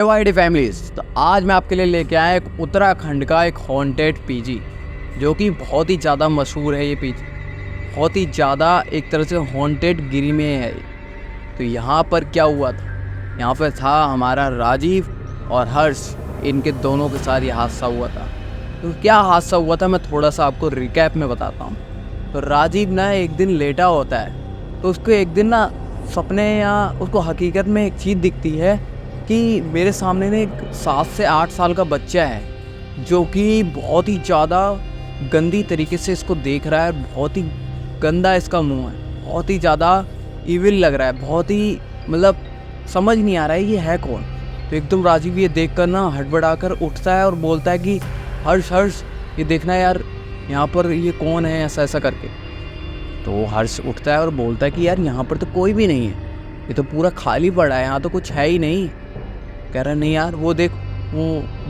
वाईडी families, तो आज मैं आपके लिए लेके आया एक उत्तराखंड का एक हॉन्टेड पीजी जो कि बहुत ही ज़्यादा मशहूर है। ये पीजी बहुत ही ज़्यादा एक तरह से हॉन्टेड गिरी में है। तो यहाँ पर क्या हुआ था, यहाँ पर था हमारा राजीव और हर्ष, इनके दोनों के साथ ये हादसा हुआ था। तो क्या हादसा हुआ था मैं थोड़ा सा आपको रिकैप में बताता हूँ। तो राजीव ना एक दिन लेटा होता है, तो उसको एक दिन ना सपने या उसको हकीकत में एक चीज़ दिखती है कि मेरे सामने ने एक 7 से 8 साल का बच्चा है जो कि बहुत ही ज़्यादा गंदी तरीके से इसको देख रहा है। बहुत ही गंदा इसका मुंह है, बहुत ही ज़्यादा इविल लग रहा है, बहुत ही मतलब समझ नहीं आ रहा है ये है कौन। तो एकदम राजीव ये देखकर ना हड़बड़ाकर उठता है और बोलता है कि हर्ष हर्ष ये देखना यार, यहाँ पर ये कौन है, ऐसा ऐसा करके। तो हर्ष उठता है और बोलता है कि यार यहाँ पर तो कोई भी नहीं है, ये तो पूरा खाली पड़ा है, यहाँ तो कुछ है ही नहीं। कह रहा नहीं यार वो देख, वो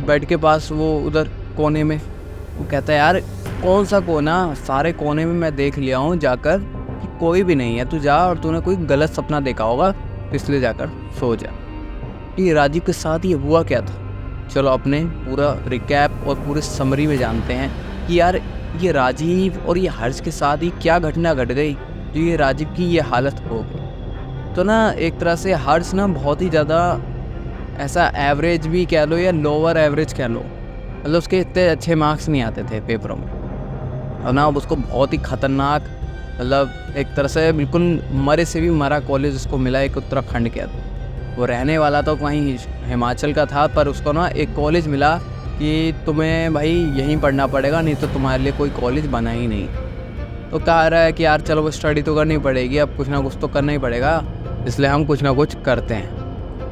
बेड के पास वो उधर कोने में। वो कहता है यार कौन सा कोना, सारे कोने में मैं देख लिया हूँ जाकर कि कोई भी नहीं है, तू जा और तूने कोई गलत सपना देखा होगा इसलिए जाकर सो जा। ये राजीव के साथ ये हुआ क्या था, चलो अपने पूरा रिकैप और पूरे समरी में जानते हैं कि यार ये राजीव और ये हर्ष के साथ ही क्या घटना घट गई जो ये राजीव की ये हालत हो गई। तो ना एक तरह से हर्ष ना बहुत ही ज़्यादा ऐसा एवरेज भी कह लो या लोअर एवरेज कह लो, मतलब उसके इतने अच्छे मार्क्स नहीं आते थे पेपरों में। और ना अब उसको बहुत ही ख़तरनाक, मतलब एक तरह से बिल्कुल मरे से भी मरा कॉलेज उसको मिला एक उत्तराखंड के अंदर। वो रहने वाला तो वहीं हिमाचल का था, पर उसको ना एक कॉलेज मिला कि तुम्हें भाई यहीं पढ़ना पड़ेगा, नहीं तो तुम्हारे लिए कोई कॉलेज बना ही नहीं। तो कह रहा है कि यार चलो वो स्टडी तो करनी पड़ेगी, अब कुछ ना कुछ तो करना ही पड़ेगा, इसलिए हम कुछ ना कुछ करते हैं।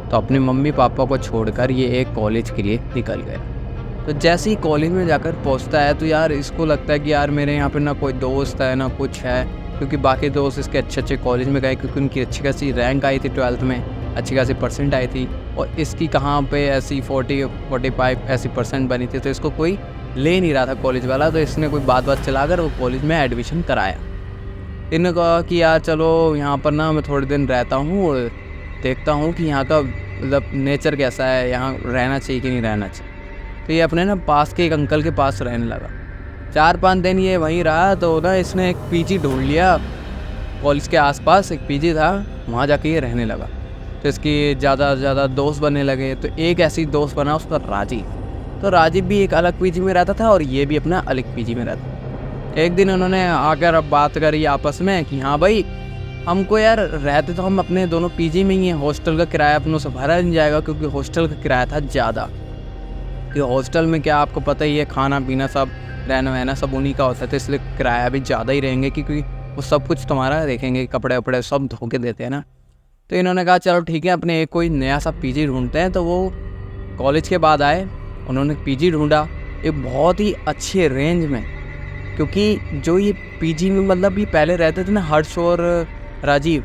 तो अपने मम्मी पापा को छोड़कर ये एक कॉलेज के लिए निकल गया। तो जैसे ही कॉलेज में जाकर पहुंचता है तो यार इसको लगता है कि यार मेरे यहाँ पे ना कोई दोस्त है ना कुछ है, क्योंकि बाकी दोस्त इसके अच्छे अच्छे कॉलेज में गए क्योंकि उनकी अच्छी खासी रैंक आई थी 12th में, अच्छी खासी परसेंट आई थी, और इसकी कहाँ पे ऐसी 40-45 ऐसी परसेंट बनी थी। तो इसको कोई ले नहीं रहा था कॉलेज वाला, तो इसने कोई बात चलाकर वो कॉलेज में एडमिशन कराया। इन्होंने कहा कि यार चलो यहाँ पर ना मैं थोड़े दिन रहता हूँ और देखता हूँ कि यहाँ का मतलब नेचर कैसा है, यहाँ रहना चाहिए कि नहीं रहना चाहिए। तो ये अपने ना पास के एक अंकल के पास रहने लगा। 4-5 दिन ये वहीं रहा, तो ना इसने एक पीजी ढूंढ लिया, कॉलेज के आसपास एक पीजी था, वहाँ जाके ये रहने लगा। तो इसकी ज़्यादा से ज़्यादा दोस्त बनने लगे। तो एक ऐसी दोस्त बना उसका राजीव। तो राजीव भी एक अलग पीजी में रहता था और ये भी अपना अलग पीजी में रहता। एक दिन उन्होंने आकर अब बात करी आपस में कि हाँ भाई हमको यार रहते तो हम अपने दोनों पीजी में ही हैं, हॉस्टल का किराया अपनों से भरा नहीं जाएगा, क्योंकि हॉस्टल का किराया था ज़्यादा। कि हॉस्टल में क्या आपको पता ही है, खाना पीना सब रहना वहना सब उन्हीं का होता है, तो इसलिए किराया भी ज़्यादा ही रहेंगे क्योंकि वो सब कुछ तुम्हारा देखेंगे, कपड़े वपड़े सब धो के देते हैं ना। तो इन्होंने कहा चलो ठीक है अपने एक कोई नया सा पीजी ढूंढते हैं। तो वो कॉलेज के बाद आए, उन्होंने पीजी ढूंढा एक बहुत ही अच्छे रेंज में, क्योंकि जो ये पीजी में मतलब ये पहले रहते थे ना हर्ष और राजीव,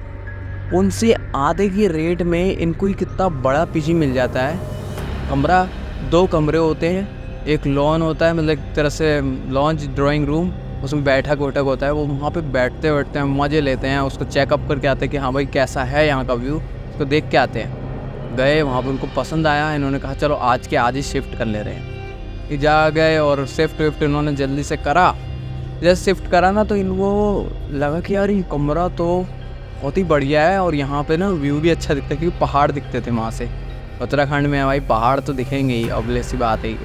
उनसे आधे के रेट में इनको ही कितना बड़ा पीजी मिल जाता है। कमरा 2 कमरे होते हैं, एक लॉन होता है, मतलब एक तरह से लॉन्च ड्राइंग रूम, उसमें बैठक वैठक होता है। वो वहाँ पे बैठते हैं, मज़े लेते हैं, उसको चेकअप करके आते हैं कि हाँ भाई कैसा है यहाँ का व्यू, उसको देख के आते हैं। गए वहाँ पर उनको पसंद आया, इन्होंने कहा चलो आज के आज ही शिफ्ट कर ले रहे हैं। ये जा गए और शिफ्ट इन्होंने जल्दी से करा। जैसे शिफ्ट करा ना तो इनको लगा कि यार ये कमरा तो बहुत ही बढ़िया है और यहाँ पे ना व्यू भी अच्छा दिखता है, क्योंकि पहाड़ दिखते थे वहाँ से। उत्तराखंड में है भाई, पहाड़ तो दिखेंगे ही, ऑब्वियस सी बात है।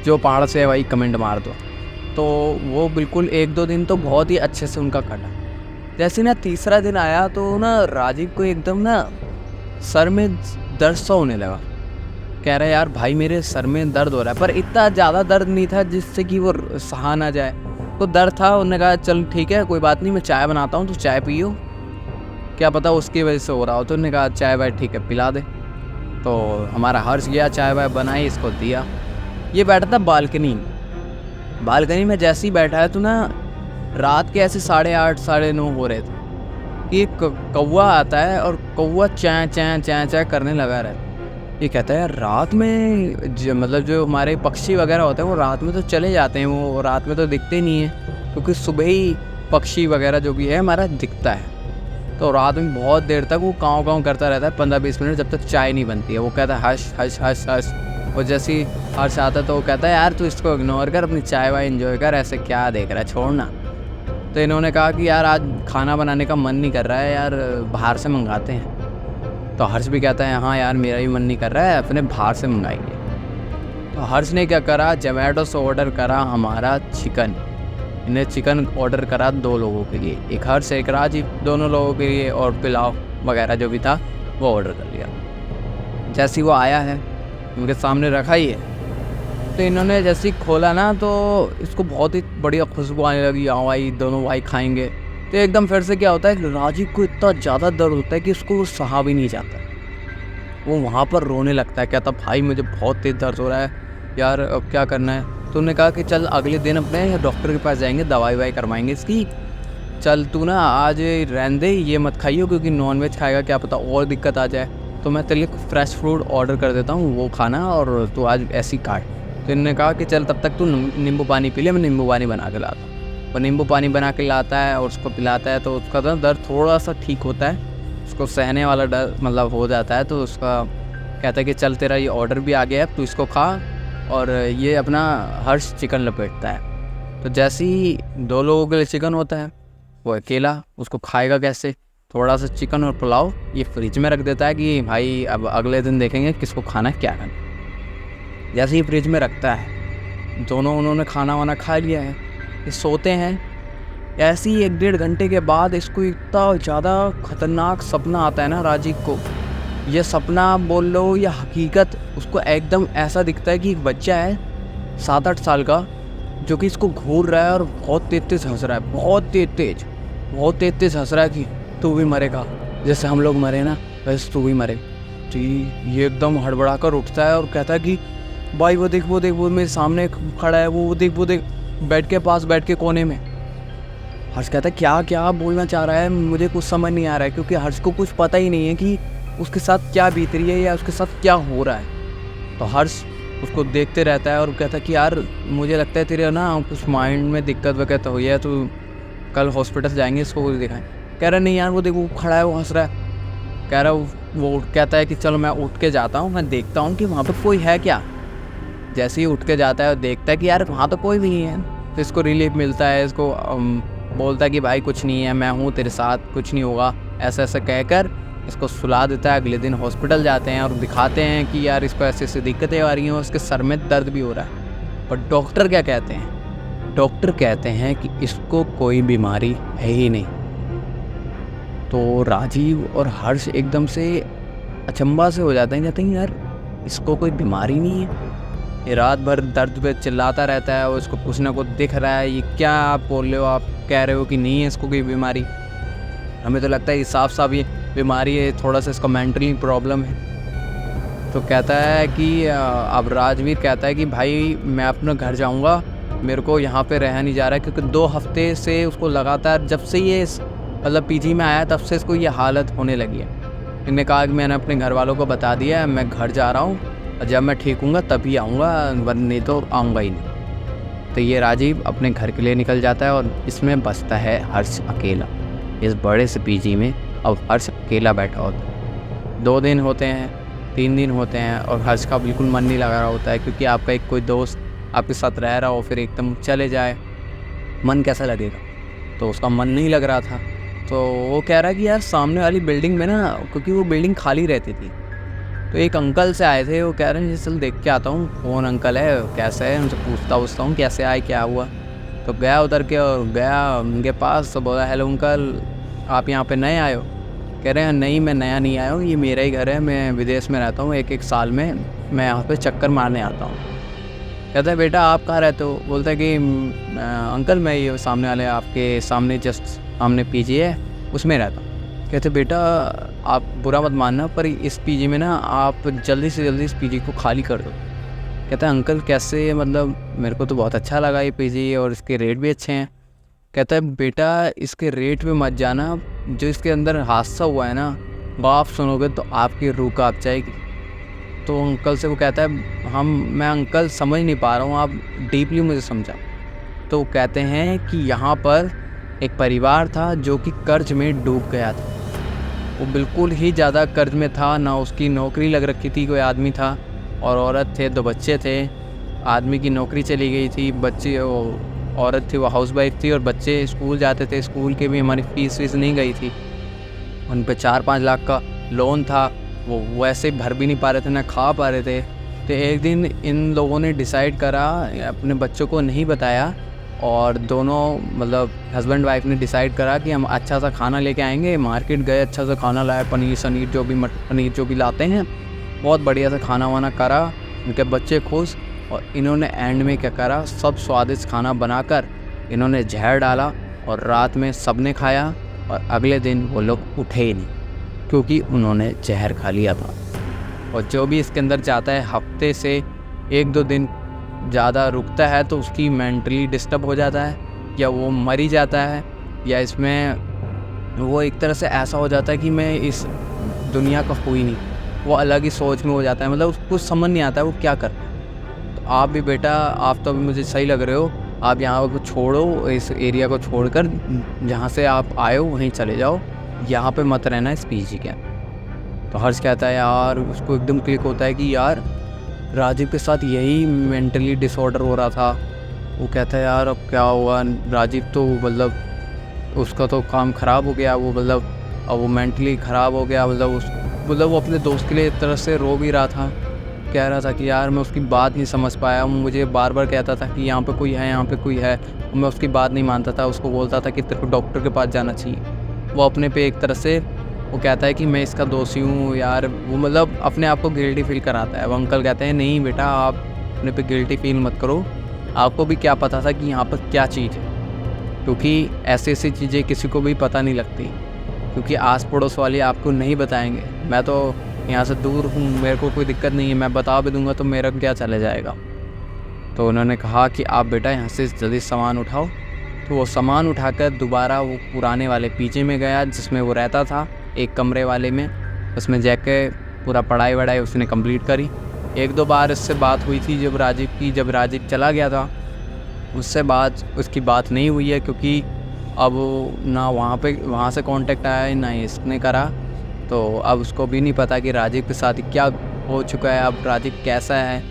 जो पहाड़ से है भाई कमेंट मार दो। तो वो बिल्कुल 1-2 दिन तो बहुत ही अच्छे से उनका कटा। जैसे ना तीसरा दिन आया तो ना राजीव को एकदम ना सर में दर्द सा होने लगा। कह रहा है यार भाई मेरे सर में दर्द हो रहा है, पर इतना ज़्यादा दर्द नहीं था जिससे कि वो सहा ना जाए, तो दर्द था। उन्होंने कहा चल ठीक है कोई बात नहीं, मैं चाय बनाता हूँ, तो चाय पियो, क्या पता उसकी वजह से हो रहा हो। तो उन्होंने कहा चाय वाय ठीक है पिला दे। तो हमारा हर्ष गया, चाय वाय बनाई, इसको दिया। ये बैठा था बालकनी में। जैसे ही बैठा है तो ना रात के ऐसे 8:30 9:30 हो रहे थे कि एक कौवा आता है और कौवा चैं चैं चैं चैं करने लगा रहता। ये कहता है यार रात में मतलब जो हमारे पक्षी वगैरह होते हैं वो रात में तो चले जाते हैं, वो रात में तो दिखते नहीं है, क्योंकि सुबह ही पक्षी वगैरह जो भी है हमारा दिखता है। तो रात में बहुत देर तक वो काँव काँव करता रहता है 15-20 मिनट, जब तक चाय नहीं बनती है। वो कहता है हश हश हश हश। और जैसे ही हर्ष आता है तो वो कहता है यार तू इसको इग्नोर कर, अपनी चाय वाय एंजॉय कर, ऐसे क्या देख रहा है, छोड़ना। तो इन्होंने कहा कि यार आज खाना बनाने का मन नहीं कर रहा है यार, बाहर से मंगाते हैं। तो हर्ष भी कहता है हाँ यार मेरा भी मन नहीं कर रहा है, अपने बाहर से मंगाएंगे। तो हर्ष ने क्या करा, जोमेटो से ऑर्डर करा हमारा चिकन। इन्हें चिकन ऑर्डर करा 2 लोगों के लिए, एक हर्ष एक राजीव, दोनों लोगों के लिए, और पुलाव वगैरह जो भी था वो ऑर्डर कर लिया। जैसे ही वो आया है उनके सामने रखा ही है, तो इन्होंने जैसे ही खोला ना तो इसको बहुत ही बढ़िया खुशबू आने लगी। हाँ भाई दोनों भाई खाएंगे। तो एकदम फिर से क्या होता है, राजीव को इतना ज़्यादा दर्द होता है कि उसको वो सहा भी नहीं जाता। वो वहाँ पर रोने लगता है, कहता भाई मुझे बहुत तेज़ दर्द हो रहा है यार, अब क्या करना है। तो उन्होंने कहा कि चल अगले दिन अपने डॉक्टर के पास जाएंगे, दवाई वाई करवाएंगे इसकी, चल तू ना आज रहने दे, ये मत खाइयो क्योंकि नॉनवेज खाएगा क्या पता और दिक्कत आ जाए, तो मैं तेरे लिए फ्रेश फ्रूट ऑर्डर कर देता हूँ, वो खाना और तू आज ऐसी काट। तो इन्होंने कहा कि चल तब तक तू नींबू पानी पी ले, मैं नींबू पानी बना के लाता हूँ। और नींबू पानी बना के लाता है और उसको पिलाता है, तो उसका दर्द थोड़ा सा ठीक होता है, उसको सहने वाला डर मतलब हो जाता है। तो उसका कहता है कि चल तेरा ये ऑर्डर भी आ गया है, तू इसको खा। और ये अपना हर्ष चिकन लपेटता है। तो जैसे ही 2 लोगों के लिए चिकन होता है, वो अकेला उसको खाएगा कैसे, थोड़ा सा चिकन और पुलाव ये फ्रिज में रख देता है कि भाई अब अगले दिन देखेंगे किसको खाना है क्या खाना। जैसे ही फ्रिज में रखता है, दोनों उन्होंने खाना वाना खा लिया है, ये सोते हैं। ऐसे ही 1-1.5 घंटे के बाद इसको इतना ज़्यादा खतरनाक सपना आता है ना राजीव को। ये सपना बोल लो या हकीकत, उसको एकदम ऐसा दिखता है कि एक बच्चा है 7-8 साल का जो कि इसको घूर रहा है और बहुत तेज हंस रहा है, बहुत तेज हंस रहा है कि तू भी मरेगा, जैसे हम लोग मरे ना वैसे तू भी मरे। तो ये एकदम हड़बड़ा कर उठता है और कहता है कि भाई वो देख वो मेरे सामने खड़ा है, वो देख बेड के पास बैठ के कोने में। हर्ष कहता है क्या बोलना चाह रहा है, मुझे कुछ समझ नहीं आ रहा है, क्योंकि हर्ष को कुछ पता ही नहीं है कि उसके साथ क्या बीत रही है या उसके साथ क्या हो रहा है। तो हर्ष उसको देखते रहता है और कहता है कि यार मुझे लगता है तेरे ना कुछ माइंड में दिक्कत वगैरह हुई है, तो कल हॉस्पिटल जाएंगे, इसको कुछ दिखाएं। कह रहा नहीं यार वो देखो खड़ा है, वो हंस रहा है। कह रहा वो कहता है कि चलो मैं उठ के जाता हूँ, मैं देखता हूँ कि वहाँ पर कोई है क्या। जैसे ही उठ के जाता है और देखता है कि यार वहाँ तो कोई भी नहीं है, तो इसको रिलीफ मिलता है। इसको बोलता है कि भाई कुछ नहीं है, मैं हूँ तेरे साथ, कुछ नहीं होगा, ऐसा ऐसा कहकर इसको सुला देता है। अगले दिन हॉस्पिटल जाते हैं और दिखाते हैं कि यार इसको ऐसे ऐसे दिक्कतें आ रही हैं, उसके सर में दर्द भी हो रहा है। और डॉक्टर क्या कहते हैं, डॉक्टर कहते हैं कि इसको कोई बीमारी है ही नहीं। तो राजीव और हर्ष एकदम से अचंभा से हो जाते हैं, कहते हैं यार इसको कोई बीमारी नहीं है, ये रात भर दर्द पे चिल्लाता रहता है और इसको कुछ ना कुछ दिख रहा है, ये क्या आप बोल रहे हो, आप कह रहे हो कि नहीं है इसको कोई बीमारी। हमें तो लगता है ये साफ साफ ये बीमारी है, थोड़ा सा इसका मेंटली प्रॉब्लम है। तो कहता है कि अब राजवीर कहता है कि भाई मैं अपना घर जाऊंगा, मेरे को यहाँ पे रहा नहीं जा रहा है, क्योंकि 2 हफ्ते से उसको लगातार जब से ये मतलब पीजी में आया तब से इसको ये हालत होने लगी है। इन्होंने कहा कि मैंने अपने घर वालों को बता दिया है, मैं घर जा रहा हूँ, और जब मैं ठीक हूँगा तभी आऊँगा, वरना तो आऊँगा ही नहीं। तो ये राजीव अपने घर के लिए निकल जाता है और इसमें बसता है हर्ष अकेला। इस बड़े से पीजी में अब हर्ष अकेला बैठा होता है। 2 दिन होते हैं, 3 दिन होते हैं और हर्ष का बिल्कुल मन नहीं लग रहा होता है, क्योंकि आपका एक कोई दोस्त आपके साथ रह रहा हो फिर एकदम चले जाए, मन कैसा लगेगा। तो उसका मन नहीं लग रहा था। तो वो कह रहा है कि यार सामने वाली बिल्डिंग में ना, क्योंकि वो बिल्डिंग खाली रहती थी, तो एक अंकल से आए थे, वो कह रहे हैं चल देख के आता हूँ कौन अंकल है, कैसे है, उनसे पूछता हूँ कैसे आए क्या हुआ। तो गया उधर के और गया उनके पास, तो बोला हेलो अंकल आप यहाँ पे नए आए हो। कह रहे हैं नहीं मैं नया नहीं आया हूँ, ये मेरा ही घर है, मैं विदेश में रहता हूँ, एक साल में मैं यहाँ पे चक्कर मारने आता हूँ। कहता है बेटा आप कहाँ रहते हो। बोलता है कि अंकल मैं ये सामने वाले आपके सामने जस्ट सामने पीजी है उसमें रहता हूँ। कहते बेटा आप बुरा मत मानना, पर इस पीजी में ना आप जल्दी से जल्दी इस पीजी को खाली कर दो। कहता है अंकल कैसे, मतलब मेरे को तो बहुत अच्छा लगा ये पीजी और इसके रेट भी अच्छे हैं। कहता है बेटा इसके रेट पे मत जाना, जो इसके अंदर हादसा हुआ है ना वो आप सुनोगे तो आपकी रूह कांप जाएगी। तो अंकल से वो कहता है मैं अंकल समझ नहीं पा रहा हूँ, आप डीपली मुझे समझा। तो कहते हैं कि यहाँ पर एक परिवार था जो कि कर्ज में डूब गया था। वो बिल्कुल ही ज़्यादा कर्ज में था, ना उसकी नौकरी लग रखी थी, कोई आदमी था और औरत थे, 2 बच्चे थे। आदमी की नौकरी चली गई थी, बच्चे औरत थी वो हाउसवाइफ थी और बच्चे स्कूल जाते थे, स्कूल की भी हमारी फ़ीस नहीं गई थी। उन पे 4-5 लाख का लोन था, वो वैसे भर भी नहीं पा रहे थे, ना खा पा रहे थे। तो एक दिन इन लोगों ने डिसाइड करा, अपने बच्चों को नहीं बताया और दोनों मतलब हस्बैंड वाइफ ने डिसाइड करा कि हम अच्छा सा खाना लेके आएंगे। मार्केट गए, अच्छा सा खाना लाया, पनीर जो भी पनीर जो भी लाते हैं, बहुत बढ़िया सा खाना वाना करा, उनके बच्चे खुश। और इन्होंने एंड में क्या करा, सब स्वादिष्ट खाना बनाकर इन्होंने जहर डाला और रात में सबने खाया और अगले दिन वो लोग उठे ही नहीं, क्योंकि उन्होंने जहर खा लिया था। और जो भी इसके अंदर जाता है हफ्ते से 1-2 दिन ज़्यादा रुकता है तो उसकी मेंटली डिस्टर्ब हो जाता है, या वो मर ही जाता है, या इसमें वो एक तरह से ऐसा हो जाता है कि मैं इस दुनिया का हूँ ही नहीं, वो अलग ही सोच में हो जाता है, मतलब उसको समझ नहीं आता है वो क्या कर रहा है। तो आप भी बेटा, आप तो अभी मुझे सही लग रहे हो, आप यहाँ को छोड़ो, इस एरिया को छोड़कर जहाँ से आप आए हो वहीं चले जाओ, यहाँ पे मत रहना इस पीजी के। तो हर्ष कहता है यार, उसको एकदम क्लिक होता है कि यार राजीव के साथ यही मेंटली डिसऑर्डर हो रहा था। वो कहता है यार अब क्या हुआ, राजीव तो मतलब उसका तो काम ख़राब हो गया, वो मतलब अब वो मेंटली ख़राब हो गया, मतलब वो अपने दोस्त के लिए एक तरह से रो भी रहा था, कह रहा था कि यार मैं उसकी बात नहीं समझ पाया, मुझे बार बार कहता था कि यहाँ पे कोई है, यहाँ पे कोई है, मैं उसकी बात नहीं मानता था, उसको बोलता था कि तेरे को डॉक्टर के पास जाना चाहिए। वो अपने पे एक तरह से वो कहता है कि मैं इसका दोषी हूँ यार, वो मतलब अपने आप को गिल्टी फील कराता है। वो अंकल कहते हैं नहीं बेटा, आप अपने पे गिल्टी फील मत करो, आपको भी क्या पता था कि यहाँ पर क्या चीज़ है, क्योंकि ऐसी चीज़ें किसी को भी पता नहीं लगती, क्योंकि आस पड़ोस वाले आपको नहीं बताएंगे। मैं तो यहाँ से दूर हूँ, मेरे को कोई दिक्कत नहीं है, मैं बता भी दूँगा तो मेरा क्या चले जाएगा। तो उन्होंने कहा कि आप बेटा यहाँ से जल्दी सामान उठाओ। तो वो सामान उठाकर दोबारा वो पुराने वाले पीछे में गया जिसमें वो रहता था, एक कमरे वाले में, उसमें जाके पूरा पढ़ाई वढ़ाई उसने कंप्लीट करी। 1-2 बार इससे बात हुई थी जब राजीव चला गया था, उससे उसकी बात नहीं हुई है, क्योंकि अब ना वहाँ से कांटेक्ट आया ना ही इसने करा। तो अब उसको भी नहीं पता कि राजीव के साथ क्या हो चुका है, अब राजीव कैसा है।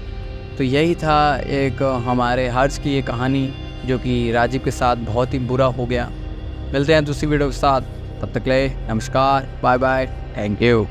तो यही था एक हमारे हर्ष की ये कहानी, जो कि राजीव के साथ बहुत ही बुरा हो गया। मिलते हैं दूसरी वीडियो के साथ, तब तक के लिए नमस्कार, बाय बाय, थैंक यू।